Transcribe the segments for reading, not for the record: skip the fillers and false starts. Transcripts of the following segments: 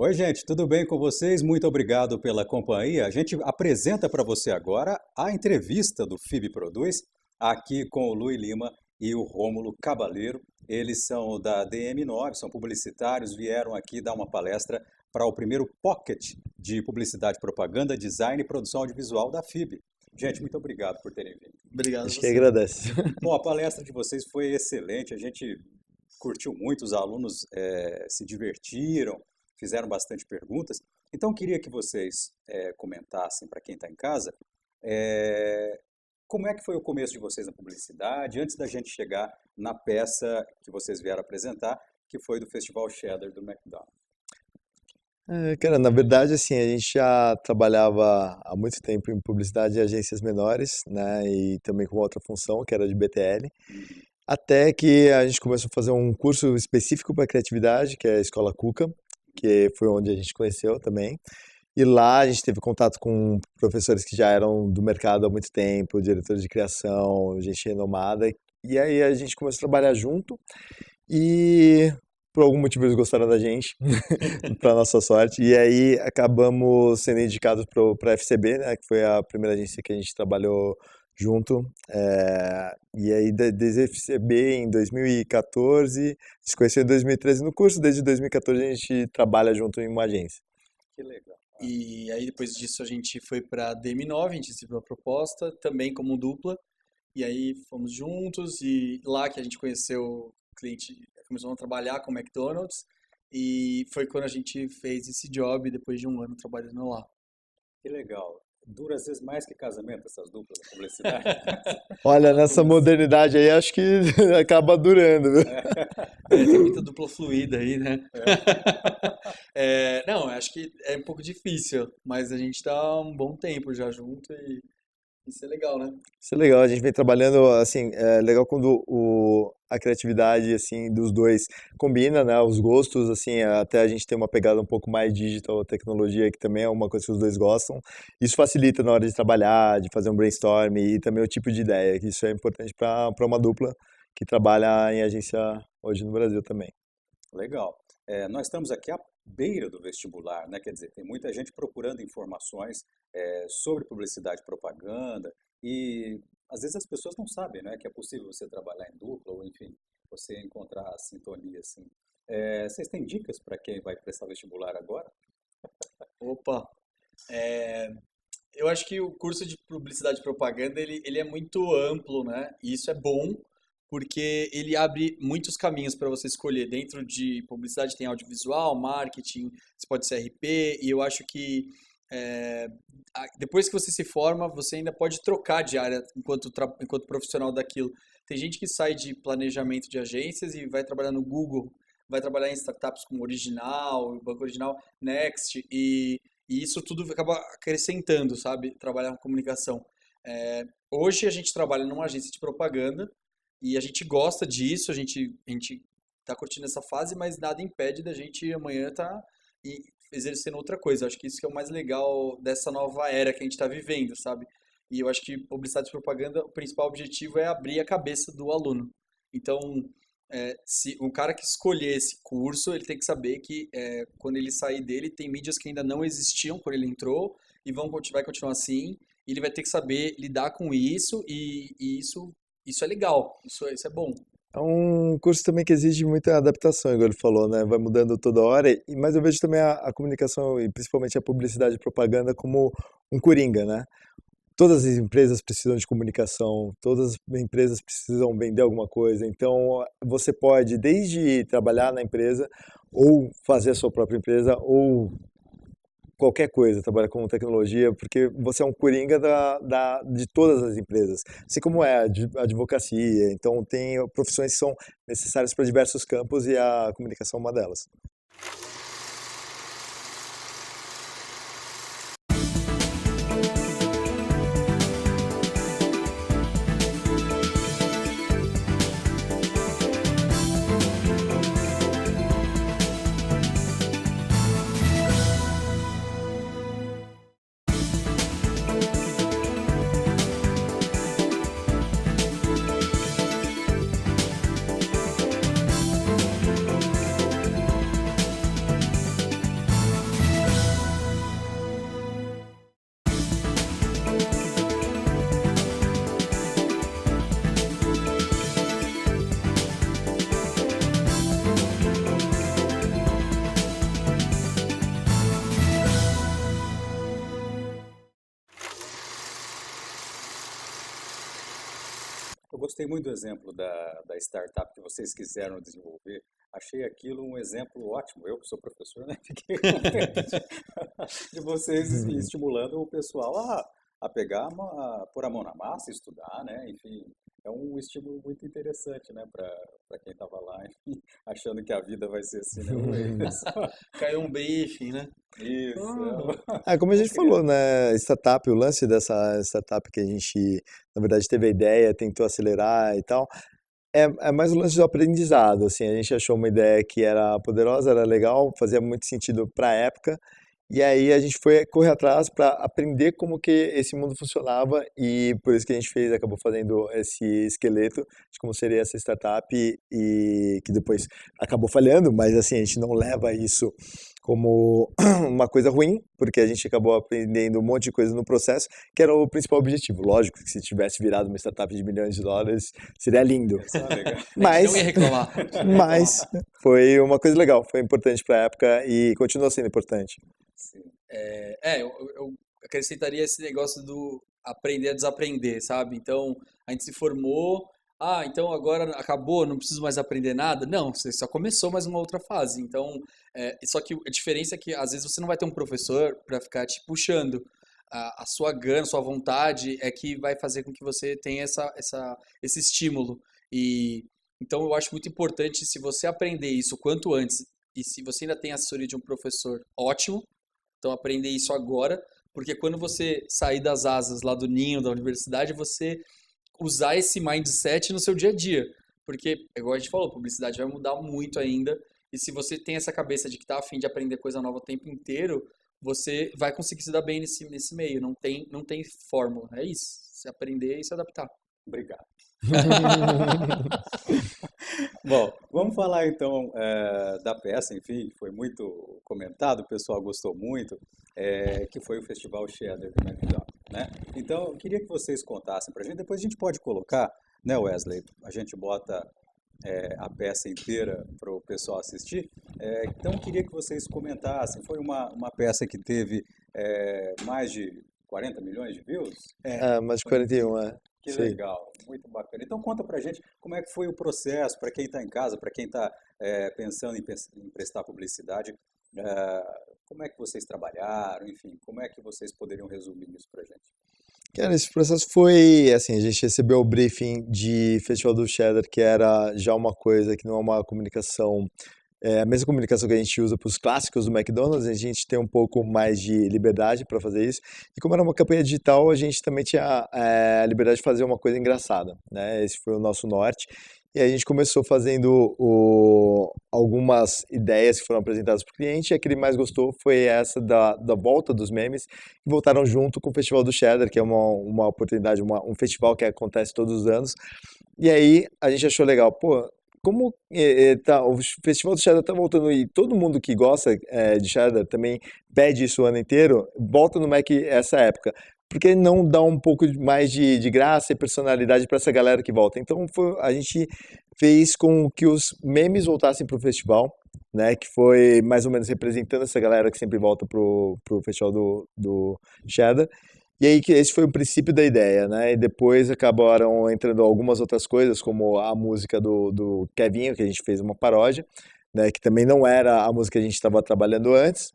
Oi, gente, tudo bem com vocês? Muito obrigado pela companhia. A gente apresenta para você agora a entrevista do FIB Produz, aqui com o Luiz Lima e o Rômulo Cabaleiro. Eles são da DM9, são publicitários, vieram aqui dar uma palestra para o primeiro Pocket de Publicidade, Propaganda, Design e Produção Audiovisual da FIB. Gente, muito obrigado por terem vindo. Obrigado A a gente que você. agradece. Bom, a palestra de vocês foi excelente, a gente curtiu muito, os alunos se divertiram, fizeram bastante perguntas. Então, queria que vocês comentassem para quem está em casa, eh, como é que foi o começo de vocês na publicidade, antes da gente chegar na peça que vocês vieram apresentar, que foi do Festival Cheddar do McDonald's. Cara, na verdade, assim, a gente já trabalhava há muito tempo em publicidade em agências menores, né, e também com outra função, que era de BTL, Uhum. até que a gente começou a fazer um curso específico para criatividade, que é a Escola Cuca, que foi onde a gente conheceu também. E lá a gente teve contato com professores que já eram do mercado há muito tempo, diretores de criação, gente renomada. E aí a gente começou a trabalhar junto e por algum motivo eles gostaram da gente, para nossa sorte. E aí acabamos sendo indicados para a FCB, né, que foi a primeira agência que a gente trabalhou junto. E aí desde a FCB em 2014, se conheceu em 2013 no curso, desde 2014 a gente trabalha junto em uma agência. Que legal. E aí depois disso a gente foi para DM9, a gente recebeu a proposta, também como dupla. E aí fomos juntos e lá que a gente conheceu o cliente, começamos a trabalhar com o McDonald's. E foi quando a gente fez esse job depois de um ano trabalhando lá. Que legal. Dura às vezes mais que casamento essas duplas da publicidade. Olha, nessa modernidade aí acho que acaba durando, viu? Tem muita dupla fluida aí, né? É. Não, acho que é um pouco difícil, mas a gente tá há um bom tempo já junto e isso é legal, né? Isso é legal, a gente vem trabalhando, assim, é legal quando a criatividade, assim, dos dois combina, né, os gostos, assim, até a gente tem uma pegada um pouco mais digital, tecnologia, que também é uma coisa que os dois gostam. Isso facilita na hora de trabalhar, de fazer um brainstorm e também o tipo de ideia, que isso é importante para uma dupla que trabalha em agência hoje no Brasil também. Legal. Nós estamos aqui à beira do vestibular, né? Quer dizer, tem muita gente procurando informações sobre publicidade e propaganda e às vezes as pessoas não sabem, né, que é possível você trabalhar em dupla ou, enfim, você encontrar a sintonia assim. Vocês têm dicas para quem vai prestar vestibular agora? Opa, é, eu acho que o curso de publicidade e propaganda ele é muito amplo, né? E isso é bom porque ele abre muitos caminhos para você escolher. Dentro de publicidade tem audiovisual, marketing, você pode ser RP, e eu acho que é, depois que você se forma, você ainda pode trocar de área enquanto profissional daquilo. Tem gente que sai de planejamento de agências e vai trabalhar no Google, vai trabalhar em startups como Original, Banco Original, Next, e isso tudo acaba acrescentando, sabe? Trabalhar com comunicação. Hoje a gente trabalha numa agência de propaganda e a gente gosta disso, a gente tá curtindo essa fase, mas nada impede da gente amanhã tá exercendo outra coisa. Acho que isso que é o mais legal dessa nova era que a gente está vivendo, sabe? E eu acho que publicidade e propaganda, o principal objetivo é abrir a cabeça do aluno. Então, se um cara que escolher esse curso, ele tem que saber que quando ele sair dele, tem mídias que ainda não existiam quando ele entrou e vai continuar assim. E ele vai ter que saber lidar com isso e isso é legal, isso é bom. É um curso também que exige muita adaptação, igual ele falou, né? Vai mudando toda hora, mas eu vejo também a comunicação e principalmente a publicidade e propaganda como um coringa, né? Todas as empresas precisam de comunicação, todas as empresas precisam vender alguma coisa, então você pode desde trabalhar na empresa ou fazer a sua própria empresa ou qualquer coisa, trabalhar com tecnologia, porque você é um coringa de todas as empresas, assim como é a advocacia, então tem profissões que são necessárias para diversos campos e a comunicação é uma delas. gostei muito do exemplo da startup que vocês quiseram desenvolver. Achei aquilo um exemplo ótimo. Eu, que sou professor, né, fiquei contente de vocês estimulando o pessoal a pegar, pôr a mão na massa, estudar, né? Enfim, é um estímulo muito interessante, né, para quem estava lá, enfim, achando que a vida vai ser assim, né? Caiu um briefing, né? Isso. Como a gente falou, né, startup, o lance dessa startup que a gente, na verdade, teve a ideia, tentou acelerar e tal, é mais o lance do aprendizado, assim, a gente achou uma ideia que era poderosa, era legal, fazia muito sentido para a época, e aí a gente foi correr atrás para aprender como que esse mundo funcionava e por isso que a gente acabou fazendo esse esqueleto de como seria essa startup e que depois acabou falhando, mas assim, a gente não leva isso como uma coisa ruim, porque a gente acabou aprendendo um monte de coisa no processo, que era o principal objetivo. Lógico que se tivesse virado uma startup de milhões de dólares, seria lindo. A gente não ia reclamar. Mas foi uma coisa legal, foi importante para a época e continua sendo importante. Sim. Eu acrescentaria esse negócio do aprender a desaprender, sabe? Então, a gente se formou, então agora acabou, não preciso mais aprender nada? Não, você só começou mais uma outra fase. Então, só que a diferença é que às vezes você não vai ter um professor para ficar te puxando. A sua gana, sua vontade é que vai fazer com que você tenha esse estímulo. Então, eu acho muito importante, se você aprender isso quanto antes, e se você ainda tem a assessoria de um professor, ótimo. Então, aprender isso agora, porque quando você sair das asas lá do ninho da universidade, você usar esse mindset no seu dia a dia. Porque, igual a gente falou, publicidade vai mudar muito ainda, e se você tem essa cabeça de que tá a fim de aprender coisa nova o tempo inteiro, você vai conseguir se dar bem nesse meio. Não tem fórmula. É isso. Se aprender e se adaptar. Obrigado. Bom, vamos falar então da peça, enfim, foi muito comentado, o pessoal gostou muito, que foi o Festival Cheddar do McDonald's, né? Então, eu queria que vocês contassem pra gente, depois a gente pode colocar, né, Wesley? A gente bota a peça inteira para o pessoal assistir. Então, eu queria que vocês comentassem, foi uma peça que teve mais de 40 milhões de views? Mais de 41, Que Sim. legal, muito bacana. Então conta pra gente como é que foi o processo, para quem está em casa, para quem está pensando em prestar publicidade, como é que vocês trabalharam, enfim, como é que vocês poderiam resumir isso pra gente? Cara, esse processo foi, assim, a gente recebeu o briefing de Festival do Cheddar, que era já uma coisa que não é uma comunicação, a mesma comunicação que a gente usa para os clássicos do McDonald's, a gente tem um pouco mais de liberdade para fazer isso. E como era uma campanha digital, a gente também tinha a liberdade de fazer uma coisa engraçada, né? Esse foi o nosso norte. E a gente começou fazendo algumas ideias que foram apresentadas para o cliente, e a que ele mais gostou foi essa da volta dos memes, que voltaram junto com o Festival do Cheddar, que é uma oportunidade, um festival que acontece todos os anos. E aí a gente achou legal, pô, como o Festival do Cheddar está voltando e todo mundo que gosta de Cheddar também pede isso o ano inteiro, volta no Mac essa época. Porque não dá um pouco mais de graça e personalidade para essa galera que volta. Então a gente fez com que os memes voltassem para o festival, né? Que foi mais ou menos representando essa galera que sempre volta pro Festival do Cheddar. E aí que esse foi o princípio da ideia, né? E depois acabaram entrando algumas outras coisas, como a música do Kevinho, que a gente fez uma paródia, né? Que também não era a música que a gente estava trabalhando antes,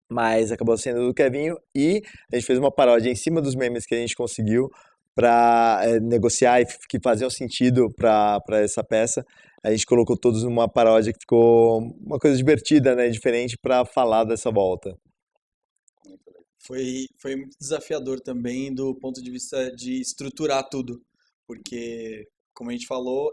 mas acabou sendo do Kevinho, e a gente fez uma paródia em cima dos memes que a gente conseguiu para negociar e que faziam sentido para essa peça. A gente colocou todos numa paródia que ficou uma coisa divertida, né? Diferente para falar dessa volta. Foi muito desafiador também do ponto de vista de estruturar tudo, porque, como a gente falou,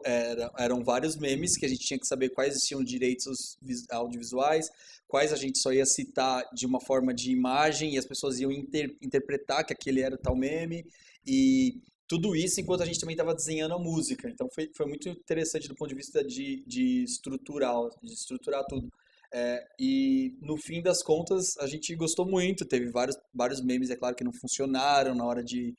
eram vários memes que a gente tinha que saber quais tinham direitos audiovisuais, quais a gente só ia citar de uma forma de imagem e as pessoas iam interpretar que aquele era tal meme, e tudo isso enquanto a gente também estava desenhando a música. Então foi muito interessante do ponto de vista de estruturar tudo. E no fim das contas a gente gostou muito, teve vários memes, é claro que não funcionaram na hora de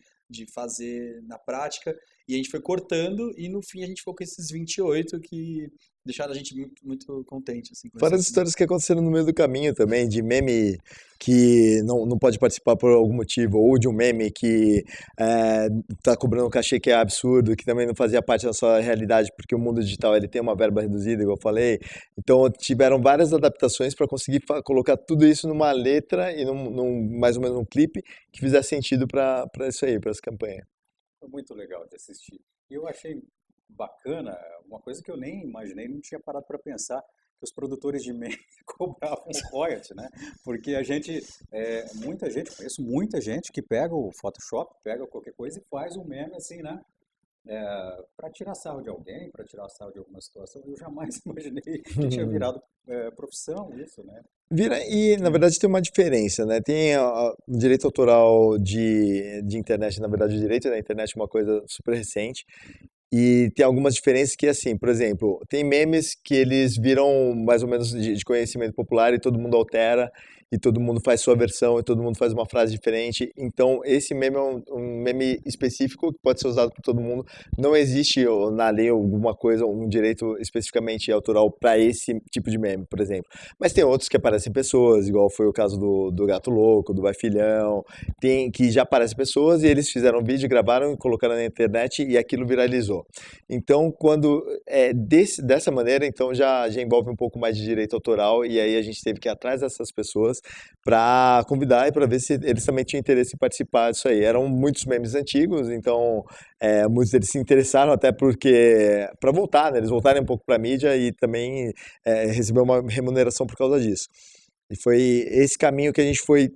fazer na prática, e a gente foi cortando e no fim a gente ficou com esses 28 que deixaram a gente muito, muito contente. Assim, Fora as histórias que aconteceram no meio do caminho também, de meme que não pode participar por algum motivo, ou de um meme que está cobrando um cachê que é absurdo, que também não fazia parte da sua realidade, porque o mundo digital ele tem uma verba reduzida, igual eu falei. Então tiveram várias adaptações para conseguir colocar tudo isso numa letra e mais ou menos num clipe que fizesse sentido para isso aí, para essa campanha. Foi muito legal de assistir. E eu achei bacana, uma coisa que eu nem imaginei, não tinha parado para pensar, que os produtores de meme cobravam royalty, né? Porque muita gente, conheço muita gente que pega o Photoshop, pega qualquer coisa e faz um meme assim, né? Para tirar sarro de alguém, para tirar sarro de alguma situação. Eu jamais imaginei que tinha virado profissão isso, né? E, na verdade, tem uma diferença, né? Tem o direito autoral de internet, na verdade, o direito da internet é uma coisa super recente. E tem algumas diferenças que, assim, por exemplo, tem memes que eles viram mais ou menos de conhecimento popular e todo mundo altera, e todo mundo faz sua versão, e todo mundo faz uma frase diferente. Então, esse meme é um meme específico que pode ser usado por todo mundo. Não existe na lei alguma coisa, um direito especificamente autoral para esse tipo de meme, por exemplo. Mas tem outros que aparecem pessoas, igual foi o caso do Gato Louco, do Vai Filhão, que já aparecem pessoas e eles fizeram um vídeo, gravaram e colocaram na internet e aquilo viralizou. Então, quando dessa maneira, então já envolve um pouco mais de direito autoral e aí a gente teve que ir atrás dessas pessoas para convidar e para ver se eles também tinham interesse em participar disso aí. Eram muitos memes antigos, então muitos deles se interessaram até porque para voltar, né? Eles voltarem um pouco para a mídia e também receber uma remuneração por causa disso. E foi esse caminho que a gente foi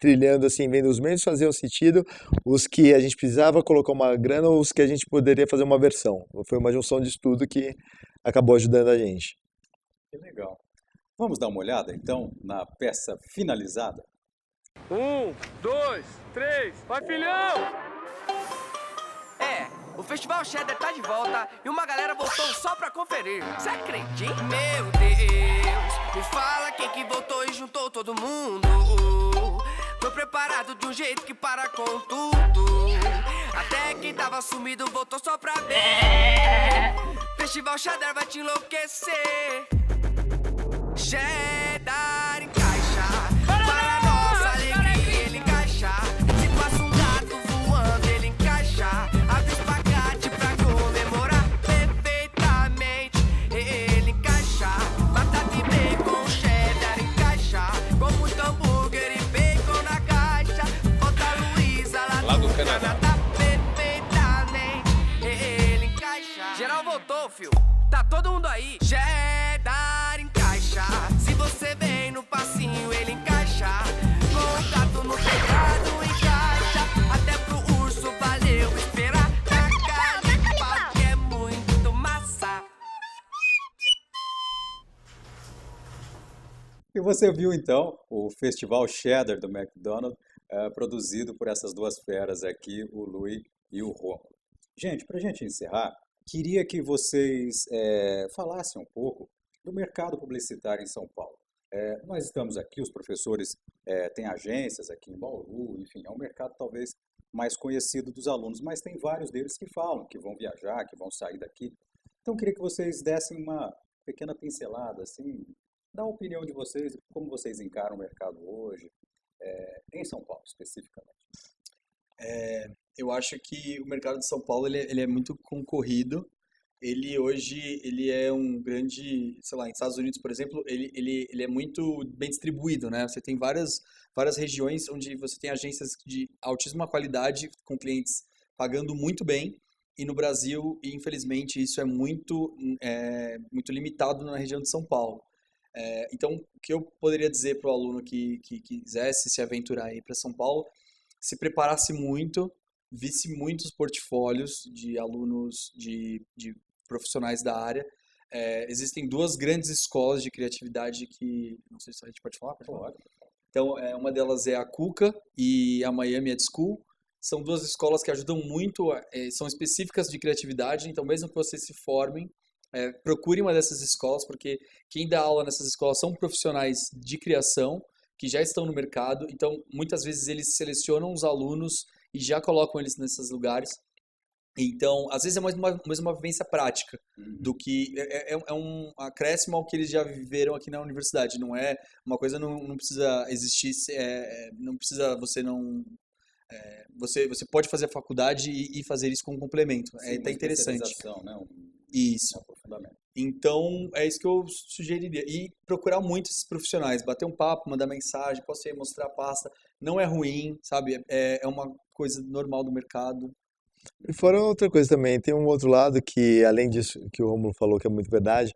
trilhando, assim, vendo os memes faziam sentido, os que a gente precisava colocar uma grana, ou os que a gente poderia fazer uma versão. Foi uma junção de tudo que acabou ajudando a gente. Que legal. Vamos dar uma olhada, então, na peça finalizada? 1, 2, 3, vai filhão! O Festival Cheddar tá de volta e uma galera voltou só pra conferir. Cê acredita? Meu Deus, me fala quem que voltou e juntou todo mundo. Tô preparado de um jeito que para com tudo. Até quem tava sumido voltou só pra ver. Festival Cheddar vai te enlouquecer. Cheddar encaixa, para nossa alegria ele encaixa. Se passa um gato voando ele encaixa. Abre espacate pra comemorar perfeitamente. Ele encaixa, batata e bacon, cheddar encaixa. Com muito hambúrguer e bacon na caixa. Falta a Luísa lá do Canadá. Perfeitamente, ele encaixa. Geral voltou, fio, tá todo mundo aí. Cheddar encaixa, se você vem no passinho ele encaixa. Com o gato no teclado encaixa. Até pro urso valeu esperar. Na cara de pau que é muito massa. E você viu, então, o Festival Cheddar do McDonald's, produzido por essas duas feras aqui, o Lui e o Rômulo. Gente, para a gente encerrar, queria que vocês falassem um pouco do mercado publicitário em São Paulo. Nós estamos aqui, os professores têm agências aqui em Bauru, enfim, é um mercado talvez mais conhecido dos alunos, mas tem vários deles que falam que vão viajar, que vão sair daqui. Então, queria que vocês dessem uma pequena pincelada, assim, da opinião de vocês, como vocês encaram o mercado hoje, em São Paulo, especificamente. Eu acho que o mercado de São Paulo ele é muito concorrido. Ele é um grande, sei lá, nos Estados Unidos, por exemplo, ele é muito bem distribuído, né? Você tem várias regiões onde você tem agências de altíssima qualidade, com clientes pagando muito bem, e no Brasil, infelizmente, isso é muito limitado na região de São Paulo. Então, o que eu poderia dizer para o aluno que quisesse se aventurar aí para São Paulo, se preparasse muito, visse muitos portfólios de alunos, de profissionais da área. Existem duas grandes escolas de criatividade que, não sei se a gente pode falar. Então, uma delas é a Cuca e a Miami Ed School. São duas escolas que ajudam muito, são específicas de criatividade, então mesmo que vocês se formem, procure uma dessas escolas, porque quem dá aula nessas escolas são profissionais de criação, que já estão no mercado, então muitas vezes eles selecionam os alunos e já colocam eles nesses lugares. Então, às vezes é mais uma vivência prática do que é um acréscimo ao que eles já viveram aqui na universidade. Não é uma coisa, não precisa existir, não precisa você não você pode fazer a faculdade e fazer isso como complemento. Sim, É uma até interessante. especialização, né? Isso. Aprofundamento. Então, é isso que eu sugeriria. E procurar muito esses profissionais, bater um papo, mandar mensagem, posso ir mostrar a pasta. Não é ruim, sabe? É uma coisa normal do mercado. E fora outra coisa também, tem um outro lado que, além disso que o Romulo falou, que é muito verdade,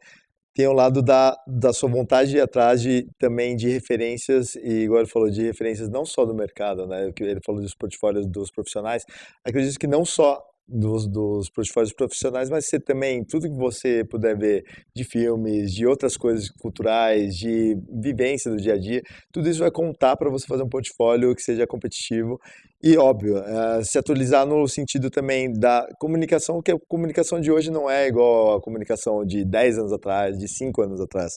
tem o lado da sua vontade de ir atrás também de referências, e igual ele falou, de referências não só do mercado, né? O que ele falou dos portfólios dos profissionais, acredito que não só dos portfólios profissionais, mas ser também tudo que você puder ver de filmes, de outras coisas culturais, de vivência do dia a dia, tudo isso vai contar para você fazer um portfólio que seja competitivo e, óbvio, se atualizar no sentido também da comunicação, que a comunicação de hoje não é igual a comunicação de 10 anos atrás, de 5 anos atrás.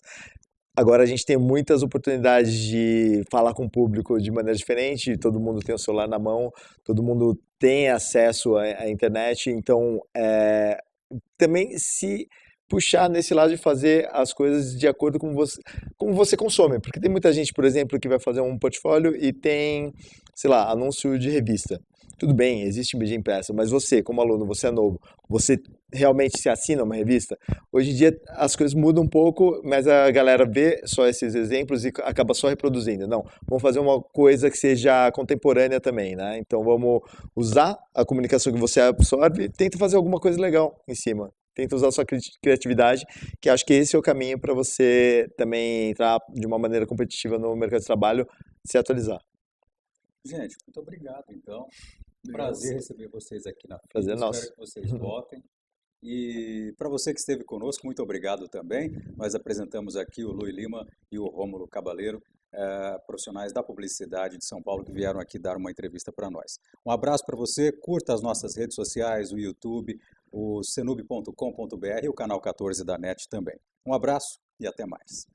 Agora a gente tem muitas oportunidades de falar com o público de maneira diferente, todo mundo tem o celular na mão, todo mundo tem acesso à internet, então também se puxar nesse lado de fazer as coisas de acordo com como você consome, porque tem muita gente, por exemplo, que vai fazer um portfólio e tem, sei lá, anúncio de revista. Tudo bem, existe mídia impressa, mas você, como aluno, você é novo, você realmente se assina uma revista? Hoje em dia as coisas mudam um pouco, mas a galera vê só esses exemplos e acaba só reproduzindo. Não, vamos fazer uma coisa que seja contemporânea também, né? Então vamos usar a comunicação que você absorve e tenta fazer alguma coisa legal em cima. Tenta usar a sua criatividade, que acho que esse é o caminho para você também entrar de uma maneira competitiva no mercado de trabalho, se atualizar. Gente, muito obrigado, então. Prazer receber vocês aqui na Prazer é FIB. nosso. Espero que vocês voltem. E para você que esteve conosco, muito obrigado também. Nós apresentamos aqui o Luiz Lima e o Rômulo Cabaleiro, profissionais da publicidade de São Paulo, que vieram aqui dar uma entrevista para nós. Um abraço para você, curta as nossas redes sociais, o YouTube, o cenub.com.br e o canal 14 da NET também. Um abraço e até mais.